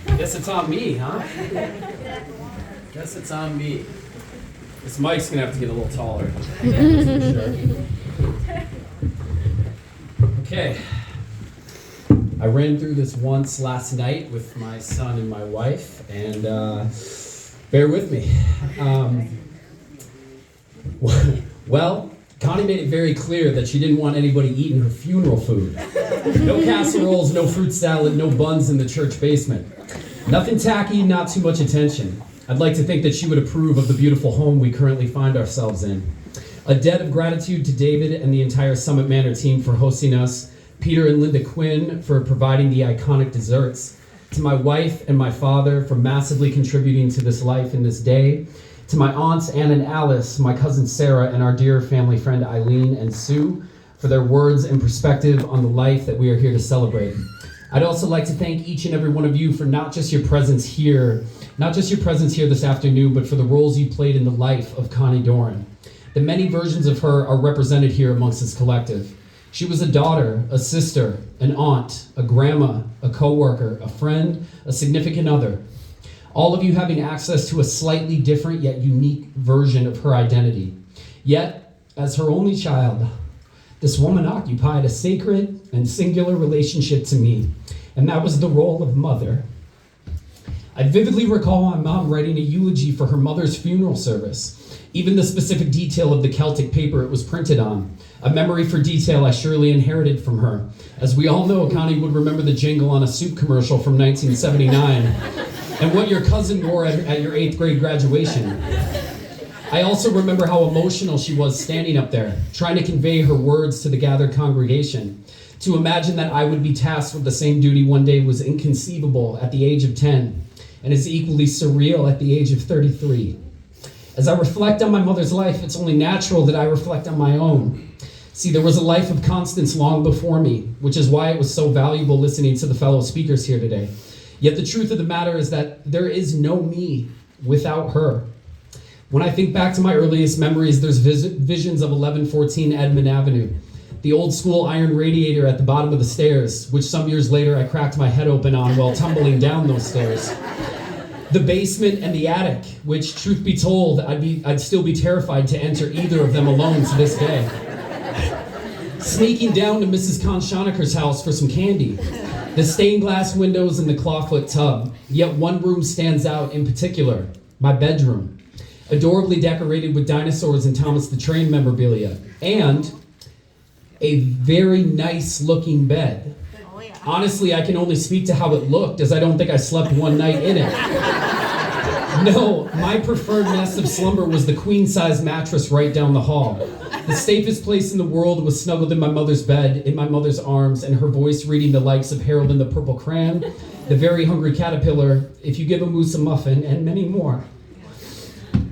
Guess it's on me, huh? Guess it's on me. This mic's gonna have to get a little taller. Okay. I ran through this once last night with my son and my wife, and bear with me. Well, Connie made it very clear that she didn't want anybody eating her funeral food. No casseroles, no fruit salad, no buns in the church basement. Nothing tacky, not too much attention. I'd like to think that she would approve of the beautiful home we currently find ourselves in. A debt of gratitude to David and the entire Summit Manor team for hosting us, Peter and Linda Quinn for providing the iconic desserts, to my wife and my father for massively contributing to this life and this day, to my aunts Ann and Alice, my cousin Sarah, and our dear family friend Eileen and Sue for their words and perspective on the life that we are here to celebrate. I'd also like to thank each and every one of you for not just your presence here this afternoon, but for the roles you played in the life of Connie Doran. The many versions of her are represented here amongst this collective. She was a daughter, a sister, an aunt, a grandma, a co-worker, a friend, a significant other. All of you having access to a slightly different yet unique version of her identity. Yet, as her only child, this woman occupied a sacred and singular relationship to me, and that was the role of mother. I vividly recall my mom writing a eulogy for her mother's funeral service, even the specific detail of the Celtic paper it was printed on, a memory for detail I surely inherited from her. As we all know, Connie would remember the jingle on a soup commercial from 1979, and what your cousin wore at your 8th grade graduation. I also remember how emotional she was standing up there, trying to convey her words to the gathered congregation. To imagine that I would be tasked with the same duty one day was inconceivable at the age of 10, and is equally surreal at the age of 33. As I reflect on my mother's life, it's only natural that I reflect on my own. See, there was a life of Constance long before me, which is why it was so valuable listening to the fellow speakers here today. Yet the truth of the matter is that there is no me without her. When I think back to my earliest memories, there's visions of 1114 Edmond Avenue, the old school iron radiator at the bottom of the stairs, which some years later I cracked my head open on while tumbling down those stairs. The basement and the attic, which, truth be told, I'd still be terrified to enter either of them alone to this day. Sneaking down to Mrs. Conshonaker's house for some candy. The stained glass windows and the clawfoot tub. Yet one room stands out in particular, my bedroom. Adorably decorated with dinosaurs and Thomas the Train memorabilia. And a very nice looking bed. Honestly, I can only speak to how it looked, as I don't think I slept one night in it. No, my preferred nest of slumber was the queen-size mattress right down the hall. The safest place in the world was snuggled in my mother's bed, in my mother's arms, and her voice reading the likes of Harold and the Purple Crayon, The Very Hungry Caterpillar, If You Give a Moose a Muffin, and many more.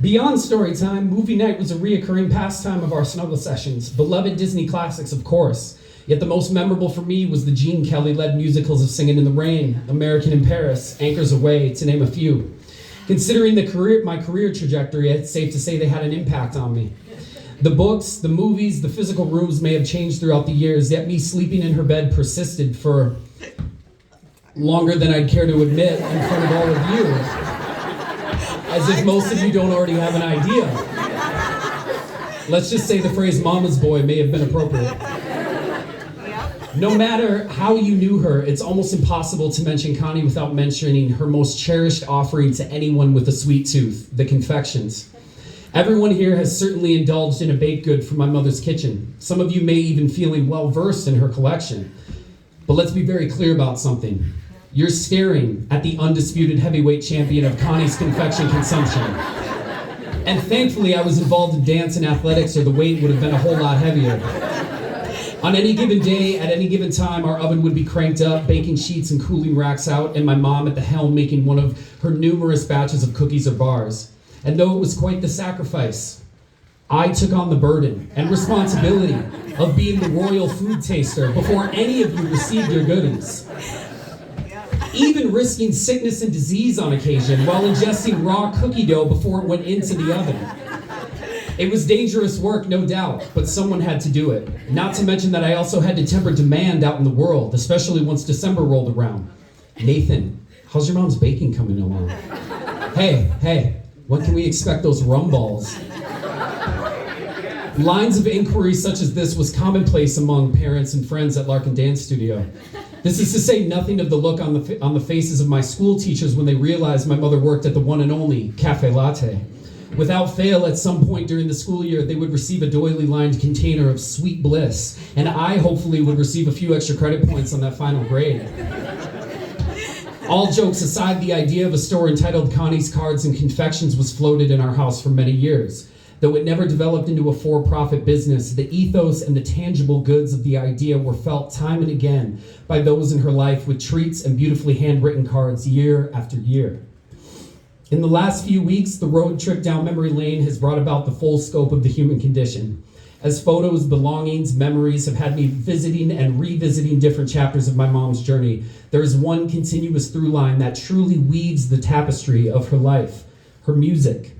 Beyond story time, movie night was a reoccurring pastime of our snuggle sessions. Beloved Disney classics, of course. Yet the most memorable for me was the Gene Kelly-led musicals of Singin' in the Rain, American in Paris, Anchors Away, to name a few. Considering my career trajectory, it's safe to say they had an impact on me. The books, the movies, the physical rooms may have changed throughout the years, yet me sleeping in her bed persisted for longer than I'd care to admit in front of all of you. As if most of you don't already have an idea. Let's just say the phrase mama's boy may have been appropriate. No matter how you knew her, it's almost impossible to mention Connie without mentioning her most cherished offering to anyone with a sweet tooth, the confections. Everyone here has certainly indulged in a baked good from my mother's kitchen. Some of you may even feeling well-versed in her collection. But let's be very clear about something. You're staring at the undisputed heavyweight champion of Connie's confection consumption. And thankfully, I was involved in dance and athletics, or the weight would have been a whole lot heavier. On any given day, at any given time, our oven would be cranked up, baking sheets and cooling racks out, and my mom at the helm making one of her numerous batches of cookies or bars. And though it was quite the sacrifice, I took on the burden and responsibility of being the royal food taster before any of you received your goodies. Even risking sickness and disease on occasion while ingesting raw cookie dough before it went into the oven. It was dangerous work, no doubt, but someone had to do it. Not to mention that I also had to temper demand out in the world, especially once December rolled around. Nathan, How's your mom's baking coming along? Hey, when can we expect those rum balls? Lines of inquiry such as this was commonplace among parents and friends at Larkin Dance Studio. This is to say nothing of the look on the faces of my school teachers when they realized my mother worked at the one and only Cafe Latte. Without fail, at some point during the school year, they would receive a doily-lined container of sweet bliss, and I hopefully would receive a few extra credit points on that final grade. All jokes aside, the idea of a store entitled Connie's Cards and Confections was floated in our house for many years. Though it never developed into a for-profit business, the ethos and the tangible goods of the idea were felt time and again by those in her life with treats and beautifully handwritten cards year after year. In the last few weeks, the road trip down memory lane has brought about the full scope of the human condition. As photos, belongings, memories have had me visiting and revisiting different chapters of my mom's journey, there is one continuous through line that truly weaves the tapestry of her life, her music.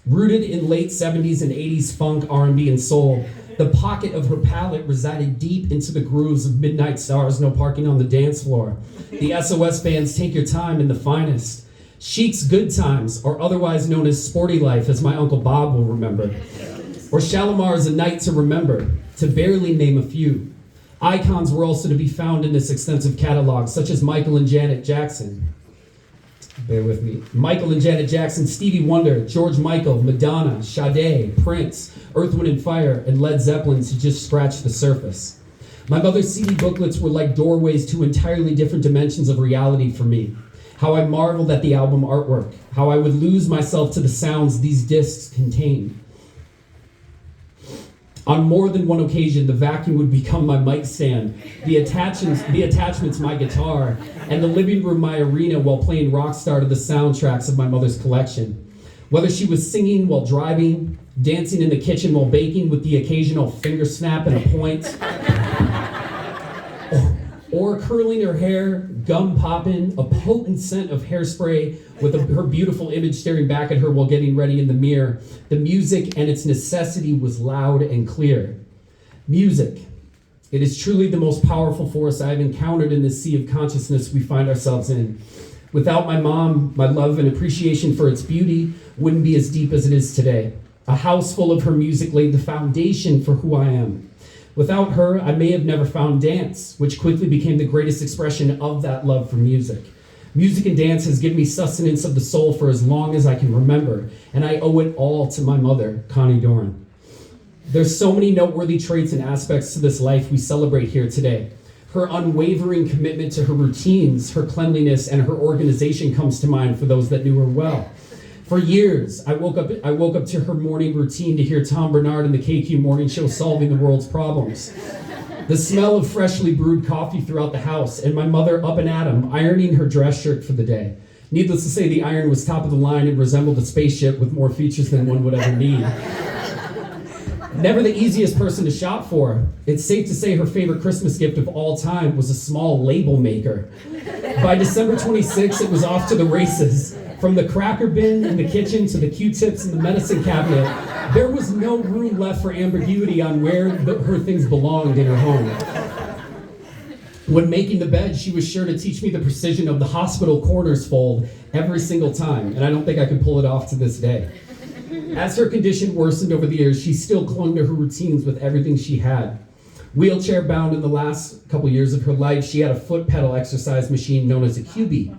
Rooted in late 70s and 80s funk, R&B, and soul, the pocket of her palette resided deep into the grooves of Midnight Stars, No Parking on the Dance Floor, the SOS Band's Take Your Time, and The Finest. Chic's Good Times, or otherwise known as Sporty Life, as my Uncle Bob will remember. Or Shalimar's A Night to Remember, to barely name a few. Icons were also to be found in this extensive catalog, such as Michael and Janet Jackson. Bear with me. Michael and Janet Jackson, Stevie Wonder, George Michael, Madonna, Sade, Prince, Earth, Wind and Fire, and Led Zeppelin to just scratch the surface. My mother's CD booklets were like doorways to entirely different dimensions of reality for me. How I marveled at the album artwork, how I would lose myself to the sounds these discs contained. On more than one occasion, the vacuum would become my mic stand, the attachments my guitar, and the living room my arena while playing Rockstar to the soundtracks of my mother's collection. Whether she was singing while driving, dancing in the kitchen while baking with the occasional finger snap and a point, or curling her hair, gum popping, a potent scent of hairspray with her beautiful image staring back at her while getting ready in the mirror, the music and its necessity was loud and clear. Music. It is truly the most powerful force I have encountered in this sea of consciousness we find ourselves in. Without my mom, my love and appreciation for its beauty wouldn't be as deep as it is today. A house full of her music laid the foundation for who I am. Without her, I may have never found dance, which quickly became the greatest expression of that love for music. Music and dance has given me sustenance of the soul for as long as I can remember, and I owe it all to my mother, Connie Doran. There's so many noteworthy traits and aspects to this life we celebrate here today. Her unwavering commitment to her routines, her cleanliness, and her organization comes to mind for those that knew her well. For years, I woke up to her morning routine to hear Tom Bernard and the KQ Morning Show solving the world's problems. The smell of freshly brewed coffee throughout the house, and my mother up and at 'em, ironing her dress shirt for the day. Needless to say, the iron was top of the line and resembled a spaceship with more features than one would ever need. Never the easiest person to shop for. It's safe to say her favorite Christmas gift of all time was a small label maker. By December 26th, it was off to the races. From the cracker bin in the kitchen to the Q-tips in the medicine cabinet, there was no room left for ambiguity on where her things belonged in her home. When making the bed, she was sure to teach me the precision of the hospital corners fold every single time, and I don't think I could pull it off to this day. As her condition worsened over the years, she still clung to her routines with everything she had. Wheelchair bound in the last couple years of her life, she had a foot pedal exercise machine known as a QB.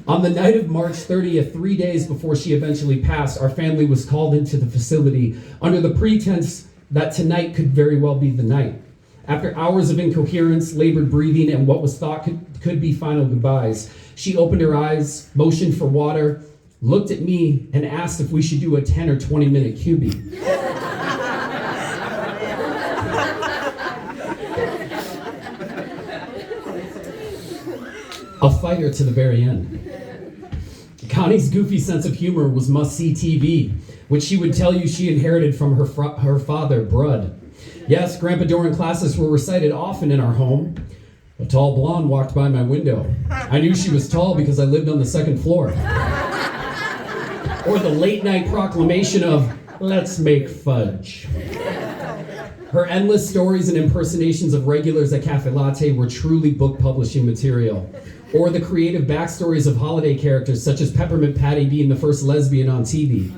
On the night of March 30th, 3 days before she eventually passed, our family was called into the facility under the pretense that tonight could very well be the night. After hours of incoherence, labored breathing, and what was thought could be final goodbyes, she opened her eyes, motioned for water, looked at me, and asked if we should do a 10 or 20-minute QB. A fighter to the very end. Connie's goofy sense of humor was must-see TV, which she would tell you she inherited from her father, Brud. Yes, Grandpa Doran classes were recited often in our home. A tall blonde walked by my window. I knew she was tall because I lived on the second floor. Or the late-night proclamation of, "Let's make fudge." Her endless stories and impersonations of regulars at Cafe Latte were truly book publishing material. Or the creative backstories of holiday characters such as Peppermint Patty being the first lesbian on TV.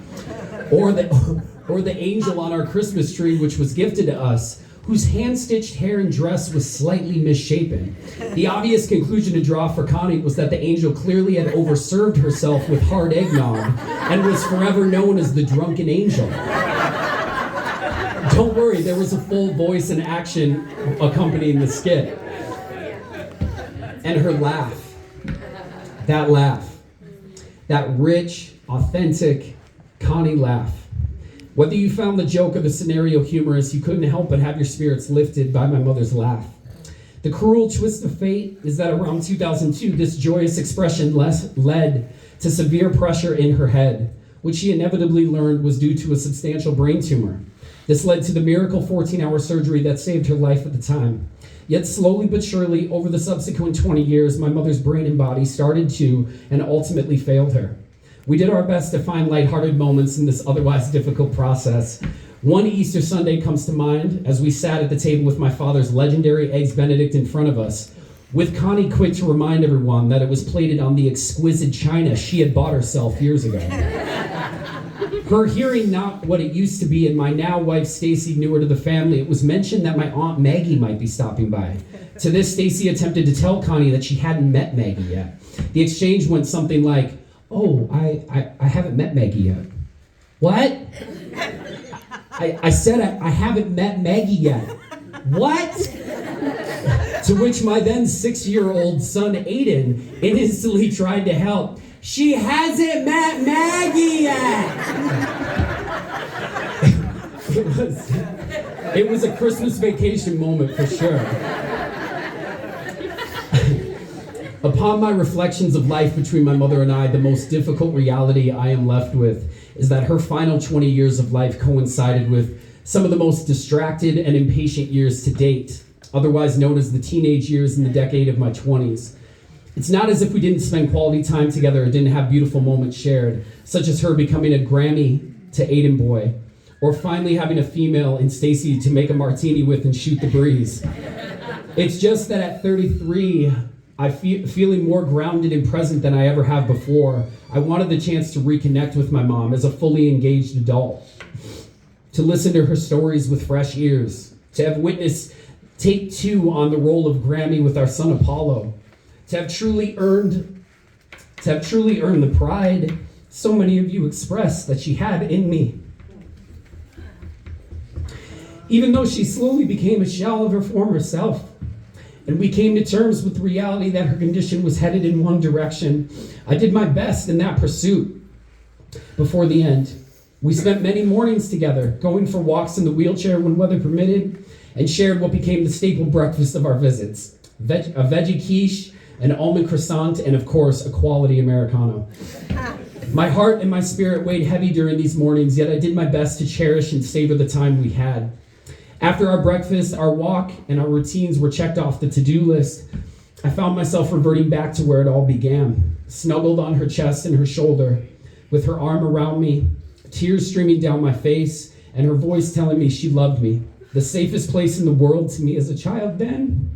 Or the angel on our Christmas tree, which was gifted to us, whose hand-stitched hair and dress was slightly misshapen. The obvious conclusion to draw for Connie was that the angel clearly had overserved herself with hard eggnog and was forever known as the drunken angel. Don't worry, there was a full voice and action accompanying the skit. And her laugh, that rich, authentic Connie laugh. Whether you found the joke or the scenario humorous, you couldn't help but have your spirits lifted by my mother's laugh. The cruel twist of fate is that around 2002, this joyous expression led to severe pressure in her head, which she inevitably learned was due to a substantial brain tumor. This led to the miracle 14-hour surgery that saved her life at the time. Yet slowly but surely, over the subsequent 20 years, my mother's brain and body started to and ultimately failed her. We did our best to find lighthearted moments in this otherwise difficult process. One Easter Sunday comes to mind as we sat at the table with my father's legendary Eggs Benedict in front of us, with Connie quick to remind everyone that it was plated on the exquisite china she had bought herself years ago. Her hearing not what it used to be, and my now wife Stacy newer to the family, it was mentioned that my Aunt Maggie might be stopping by. To this, Stacy attempted to tell Connie that she hadn't met Maggie yet. The exchange went something like, "Oh, I haven't met Maggie yet." What? I said I haven't met Maggie yet. What? To which my then 6-year-old son Aiden innocently tried to help. "She hasn't met Maggie yet." It was a Christmas vacation moment for sure. Upon my reflections of life between my mother and I, the most difficult reality I am left with is that her final 20 years of life coincided with some of the most distracted and impatient years to date, otherwise known as the teenage years in the decade of my 20s. It's not as if we didn't spend quality time together or didn't have beautiful moments shared, such as her becoming a Grammy to Aiden boy, or finally having a female in Stacy to make a martini with and shoot the breeze. It's just that at 33, feeling more grounded and present than I ever have before, I wanted the chance to reconnect with my mom as a fully engaged adult, to listen to her stories with fresh ears, to have witnessed take 2 on the role of Grammy with our son Apollo, to have truly earned the pride so many of you expressed that she had in me. Even though she slowly became a shell of her former self, and we came to terms with the reality that her condition was headed in one direction, I did my best in that pursuit. Before the end, we spent many mornings together, going for walks in the wheelchair when weather permitted, and shared what became the staple breakfast of our visits, a veggie quiche, an almond croissant, and of course, a quality Americano. My heart and my spirit weighed heavy during these mornings, yet I did my best to cherish and savor the time we had. After our breakfast, our walk, and our routines were checked off the to-do list, I found myself reverting back to where it all began, snuggled on her chest and her shoulder, with her arm around me, tears streaming down my face, and her voice telling me she loved me, the safest place in the world to me as a child then,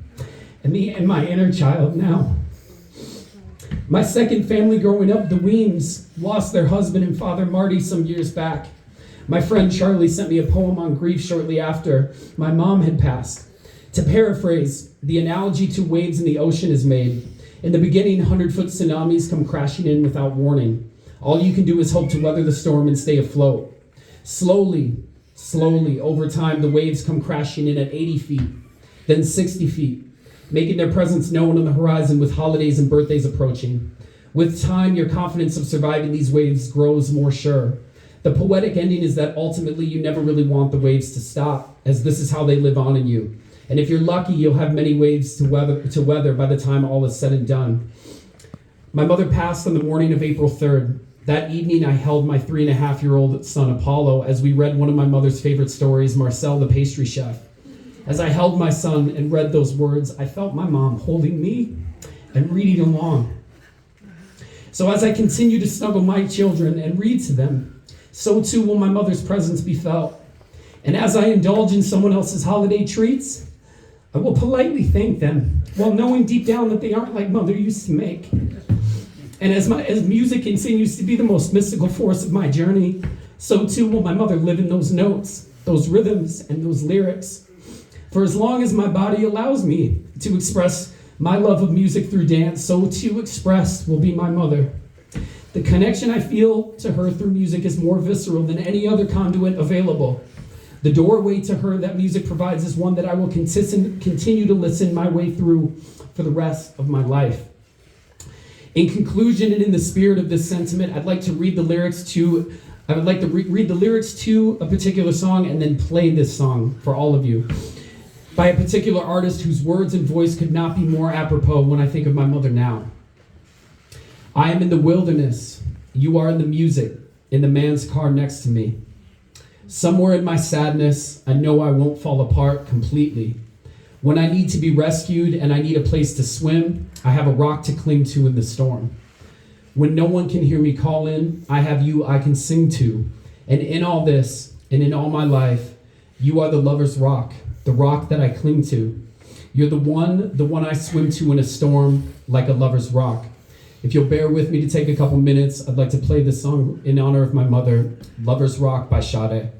and my inner child now. My second family growing up, the Weems, lost their husband and father Marty some years back. My friend Charlie sent me a poem on grief shortly after my mom had passed. To paraphrase, the analogy to waves in the ocean is made. In the beginning, 100-foot tsunamis come crashing in without warning. All you can do is hope to weather the storm and stay afloat. Slowly, over time, the waves come crashing in at 80 feet, then 60 feet, making their presence known on the horizon with holidays and birthdays approaching. With time, your confidence of surviving these waves grows more sure. The poetic ending is that ultimately you never really want the waves to stop, as this is how they live on in you. And if you're lucky, you'll have many waves to weather by the time all is said and done. My mother passed on the morning of April 3rd. That evening, I held my 3.5-year-old son Apollo as we read one of my mother's favorite stories, Marcel the Pastry Chef. As I held my son and read those words, I felt my mom holding me and reading along. So as I continue to snuggle my children and read to them, so too will my mother's presence be felt. And as I indulge in someone else's holiday treats, I will politely thank them, while knowing deep down that they aren't like Mother used to make. And as music continues to be the most mystical force of my journey, so too will my mother live in those notes, those rhythms, and those lyrics. For as long as my body allows me to express my love of music through dance, so too expressed will be my mother. The connection I feel to her through music is more visceral than any other conduit available. The doorway to her that music provides is one that I will continue to listen my way through for the rest of my life. In conclusion, and in the spirit of this sentiment, I'd like to read the lyrics to a particular song and then play this song for all of you by a particular artist whose words and voice could not be more apropos when I think of my mother now. I am in the wilderness. You are in the music, in the man's car next to me. Somewhere in my sadness, I know I won't fall apart completely. When I need to be rescued and I need a place to swim, I have a rock to cling to in the storm. When no one can hear me call in, I have you I can sing to. And in all this, and in all my life, you are the lover's rock, the rock that I cling to. You're the one I swim to in a storm, like a lover's rock. If you'll bear with me to take a couple minutes, I'd like to play this song in honor of my mother, Lover's Rock by Sade.